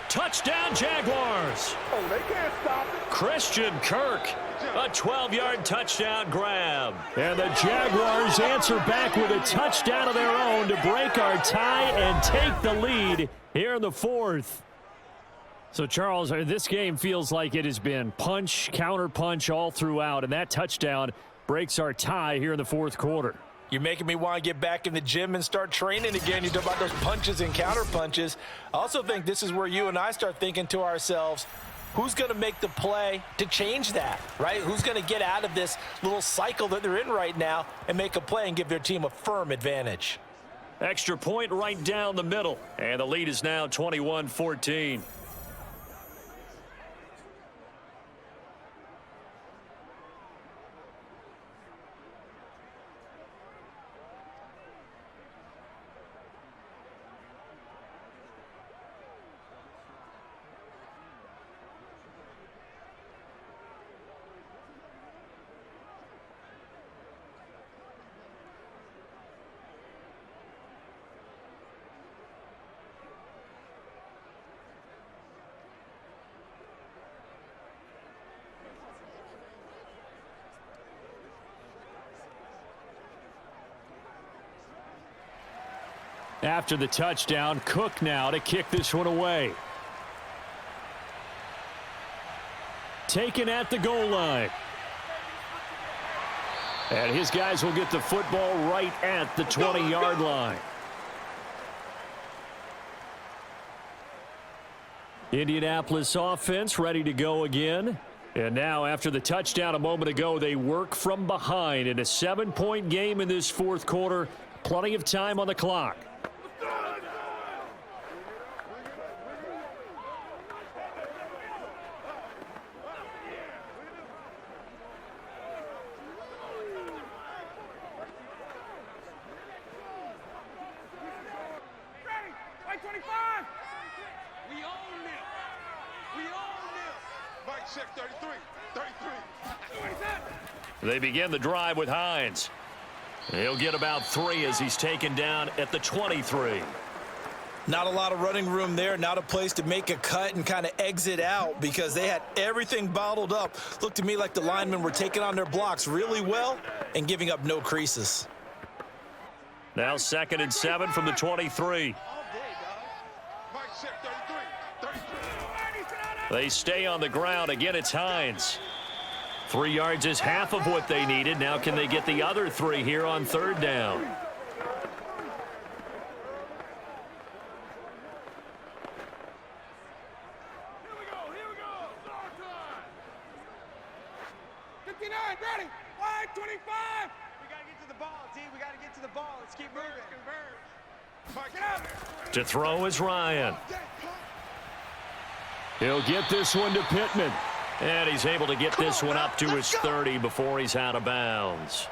Touchdown, Jaguars. Oh, they can't stop it. Christian Kirk, a 12-yard touchdown grab. And the Jaguars answer back with a touchdown of their own to break our tie and take the lead here in the 4th. So, Charles, this game feels like it has been punch, counter-punch all throughout, and that touchdown breaks our tie here in the 4th quarter. You're making me want to get back in the gym and start training again. You talk about those punches and counter punches. I also think this is where you and I start thinking to ourselves, who's going to make the play to change that, right? Who's going to get out of this little cycle that they're in right now and make a play and give their team a firm advantage? Extra point right down the middle, and the lead is now 21-14. After the touchdown, Cook now to kick this one away. Taken at the goal line. And his guys will get the football right at the 20-yard line. Indianapolis offense ready to go again. And now after the touchdown a moment ago, they work from behind in a 7-point game in this 4th quarter. Plenty of time on the clock. They begin the drive with Hines. He'll get about 3 as he's taken down at the 23. Not a lot of running room there, not a place to make a cut and kind of exit out because they had everything bottled up. Looked to me like the linemen were taking on their blocks really well and giving up no creases. Now 2nd and 7 from the 23. They stay on the ground. Again, it's Hines. 3 yards is half of what they needed. Now can they get the other 3 here on 3rd down? Here we go. Start time. 59, ready. Wide 25. We got to get to the ball, T. We got to get to the ball. Let's keep moving. Convert. To throw is Ryan. He'll get this one to Pittman. And he's able to get this one up to his 30 before he's out of bounds.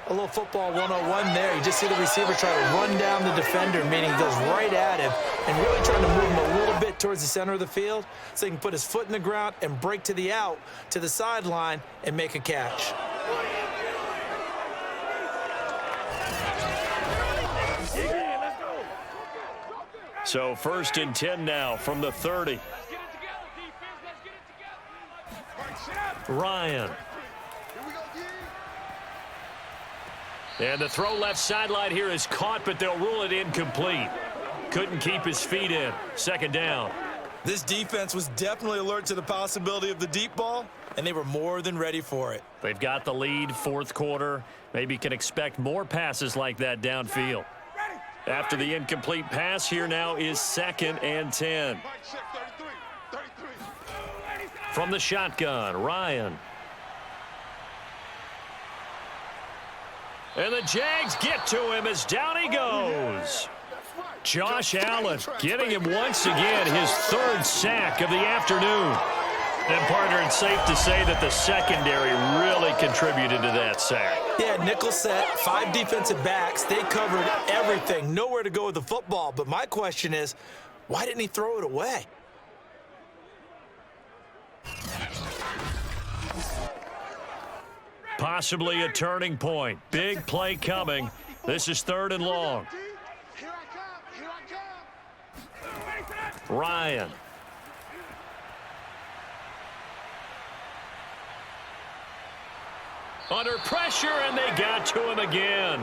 A little football 101 there. You just see the receiver try to run down the defender, meaning he goes right at him and really trying to move him a little bit towards the center of the field so he can put his foot in the ground and break to the out, to the sideline, and make a catch. So 1st and 10 now from the 30. Ryan. And the throw left sideline here is caught, but they'll rule it incomplete. Couldn't keep his feet in. 2nd down. This defense was definitely alert to the possibility of the deep ball, and they were more than ready for it. They've got the lead, 4th quarter. Maybe can expect more passes like that downfield. After the incomplete pass, here now is 2nd and 10. From the shotgun, Ryan. And the Jags get to him as down he goes. Josh Allen getting him once again his 3rd sack of the afternoon. And, partner, it's safe to say that the secondary really contributed to that sack. Yeah, nickel set, 5 defensive backs. They covered everything. Nowhere to go with the football. But my question is, why didn't he throw it away? Possibly a turning point. Big play coming. This is 3rd and long. Here I come. Here I come. Ryan. Under pressure, and they got to him again.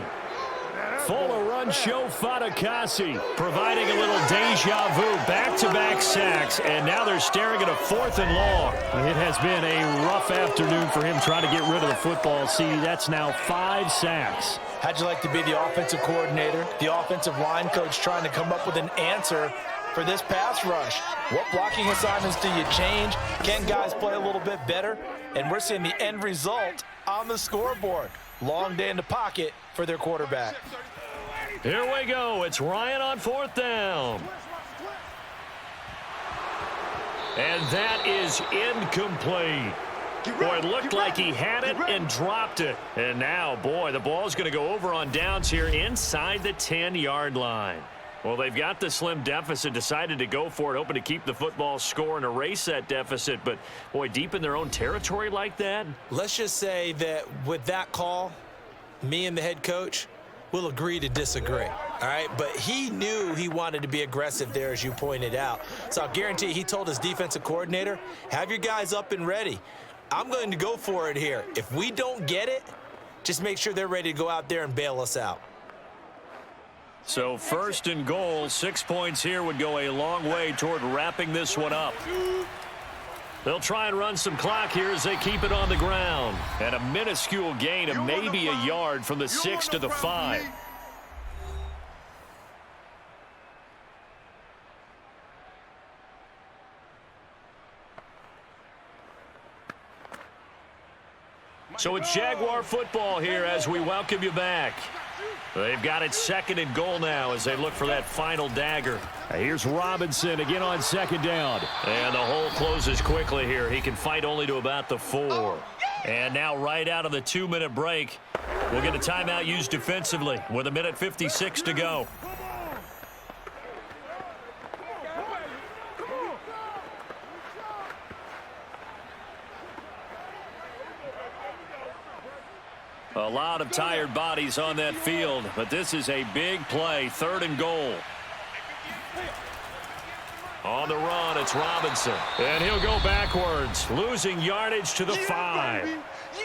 Fuller run show Fatukasi, providing a little deja vu. Back-to-back sacks, and now they're staring at a 4th and long. It has been a rough afternoon for him trying to get rid of the football. See, that's now 5 sacks. How'd you like to be the offensive coordinator, the offensive line coach trying to come up with an answer for this pass rush? What blocking assignments do you change? Can guys play a little bit better? And we're seeing the end result on the scoreboard. Long day in the pocket for their quarterback. Here we go. It's Ryan on 4th down. And that is incomplete. Boy, it looked like he had it and dropped it. And now, boy, the ball's going to go over on downs here inside the 10-yard line. Well, they've got the slim deficit, decided to go for it, hoping to keep the football score and erase that deficit. But, boy, deep in their own territory like that. Let's just say that with that call, me and the head coach will agree to disagree. All right, but he knew he wanted to be aggressive there, as you pointed out. So I'll guarantee he told his defensive coordinator, have your guys up and ready. I'm going to go for it here. If we don't get it, just make sure they're ready to go out there and bail us out. So 1st and goal, 6 points here would go a long way toward wrapping this one up. They'll try and run some clock here as they keep it on the ground. And a minuscule gain of maybe a yard from the 6 to the 5. So it's Jaguar football here as we welcome you back. They've got it 2nd and goal now as they look for that final dagger. Here's Robinson again on 2nd down. And the hole closes quickly here. He can fight only to about the 4. And now right out of the 2-minute break, we'll get a timeout used defensively with 1:56 to go. A lot of tired bodies on that field, but this is a big play. 3rd and goal. On the run, it's Robinson. And he'll go backwards, losing yardage to the 5.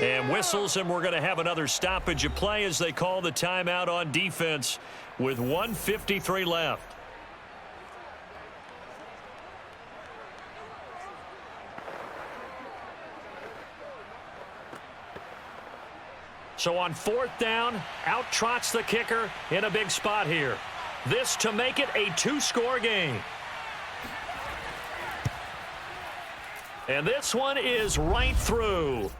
And whistles, and we're going to have another stoppage of play as they call the timeout on defense with 1:53 left. So on 4th down, out trots the kicker in a big spot here. This to make it a 2-score game. And this one is right through.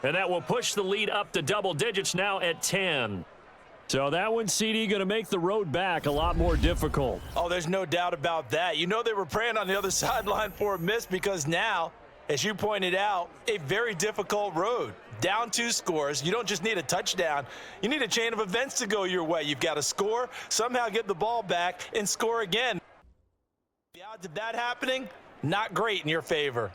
And that will push the lead up to double digits now at 10. So that one, CD, going to make the road back a lot more difficult. Oh, there's no doubt about that. You know they were praying on the other sideline for a miss because now, as you pointed out, a very difficult road. Down 2 scores. You don't just need a touchdown. You need a chain of events to go your way. You've got to score, somehow get the ball back, and score again. The odds of that happening, not great in your favor.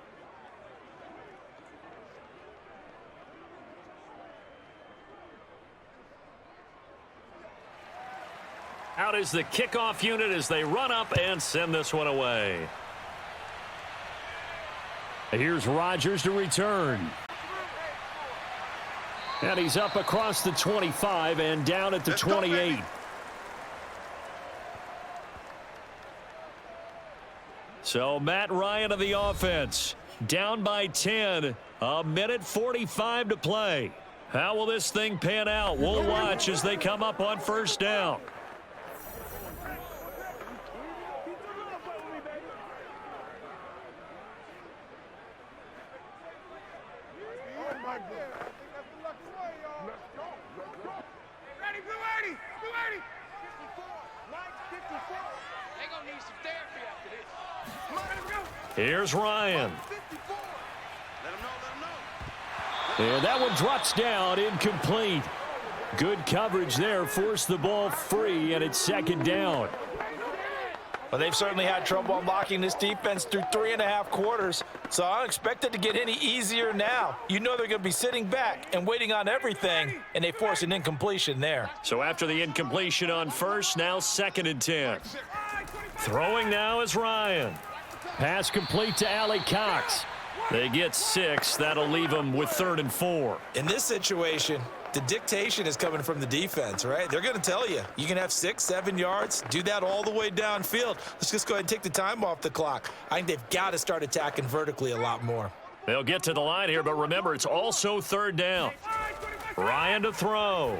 Out is the kickoff unit as they run up and send this one away. Here's Rodgers to return. And he's up across the 25 and down at the 28. So Matt Ryan of the offense, down by 10, 1:45 to play. How will this thing pan out? We'll watch as they come up on 1st down. Here's Ryan. And that one drops down, incomplete. Good coverage there, forced the ball free, and it's 2nd down. Well, they've certainly had trouble unlocking this defense through 3.5 quarters. So I don't expect it to get any easier now. You know they're going to be sitting back and waiting on everything, and they force an incompletion there. So after the incompletion on first, now 2nd and 10. Throwing now is Ryan. Pass complete to Allie Cox. They get 6. That'll leave them with 3rd and 4. In this situation, the dictation is coming from the defense, right? They're going to tell you, you can have 6, 7 yards, do that all the way downfield. Let's just go ahead and take the time off the clock. I think they've got to start attacking vertically a lot more. They'll get to the line here, but remember, it's also 3rd down. Ryan to throw.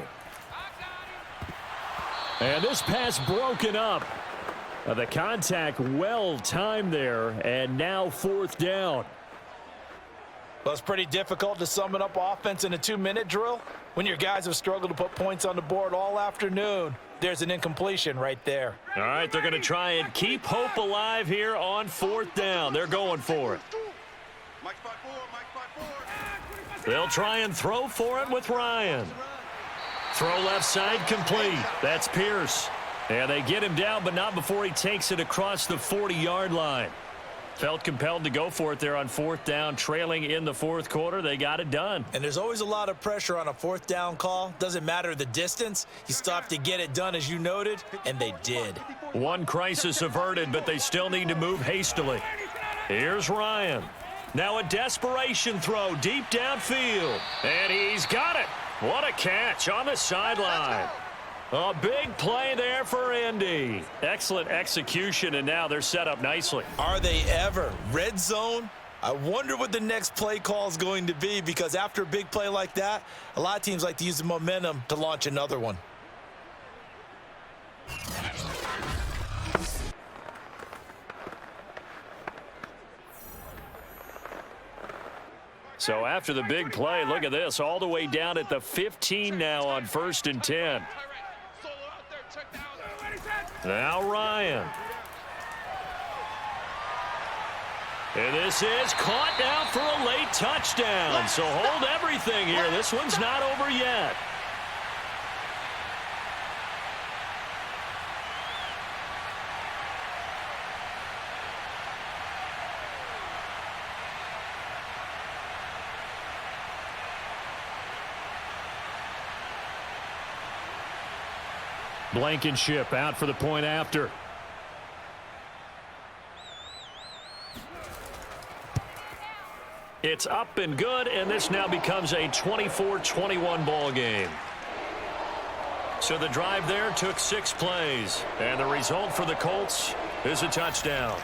And this pass broken up. The contact well timed there, and now 4th down. Well, it's pretty difficult to sum it up offense in a 2-minute drill. When your guys have struggled to put points on the board all afternoon, there's an incompletion right there. All right, they're going to try and keep hope alive here on 4th down. They're going for it. They'll try and throw for it with Ryan. Throw left side complete. That's Pierce. And they get him down, but not before he takes it across the 40-yard line. Felt compelled to go for it there on 4th down, trailing in the 4th quarter. They got it done. And there's always a lot of pressure on a 4th down call. Doesn't matter the distance. You still have to get it done, as you noted, and they did. One crisis averted, but they still need to move hastily. Here's Ryan. Now a desperation throw deep downfield. And he's got it. What a catch on the sideline. A big play there for Indy. Excellent execution, and now they're set up nicely. Are they ever? Red zone? I wonder what the next play call is going to be, because after a big play like that, a lot of teams like to use the momentum to launch another one. So after the big play, look at this, all the way down at the 15 now on 1st and 10. Now Ryan. And this is caught now for a late touchdown. So hold everything here. This one's not over yet. Blankenship out for the point after. It's up and good, and this now becomes a 24-21 ball game. So the drive there took 6 plays, and the result for the Colts is a touchdown.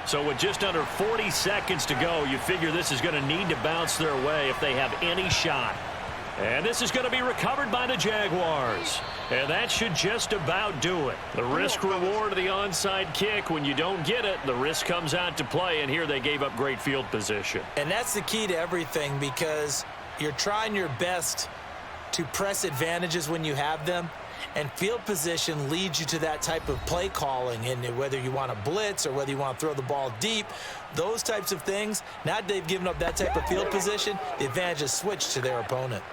So with just under 40 seconds to go, you figure this is going to need to bounce their way if they have any shot. And this is going to be recovered by the Jaguars. And that should just about do it. The risk reward of the onside kick, when you don't get it, the risk comes out to play, and here they gave up great field position. And that's the key to everything, because you're trying your best to press advantages when you have them. And field position leads you to that type of play calling, and whether you want to blitz or whether you want to throw the ball deep, those types of things, now that they've given up that type of field position, the advantage is switched to their opponent.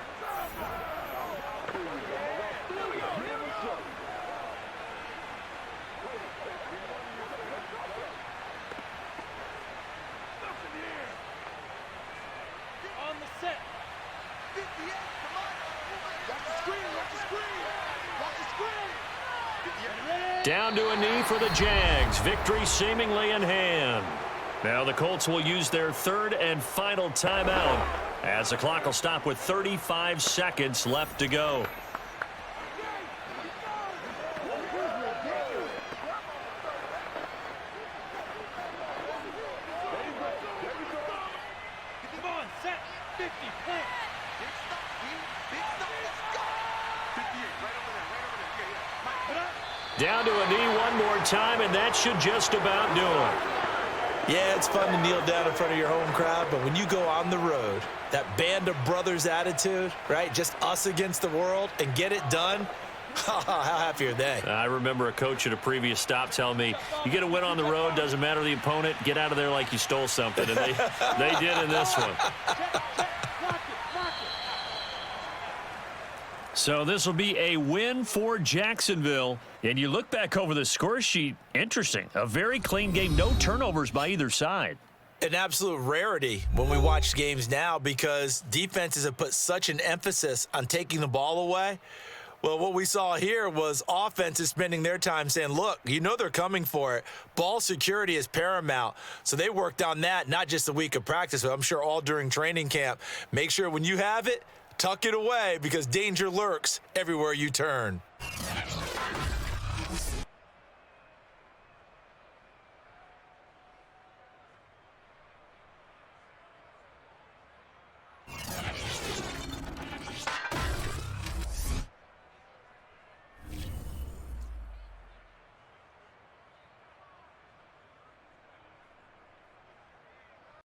Down to a knee for the Jags. Victory seemingly in hand. Now the Colts will use their 3rd and final timeout, as the clock will stop with 35 seconds left to go. Down to a knee one more time, and that should just about do it. Yeah, it's fun to kneel down in front of your home crowd, but when you go on the road, that band of brothers attitude, right, just us against the world, and get it done, how happy are they? I remember a coach at a previous stop telling me, you get a win on the road, doesn't matter the opponent, get out of there like you stole something, and they did in this one. So this will be a win for Jacksonville. And you look back over the score sheet, interesting. A very clean game, no turnovers by either side. An absolute rarity when we watch games now because defenses have put such an emphasis on taking the ball away. Well, what we saw here was offenses spending their time saying, look, you know they're coming for it. Ball security is paramount. So they worked on that, not just a week of practice, but I'm sure all during training camp. Make sure when you have it, tuck it away because danger lurks everywhere you turn.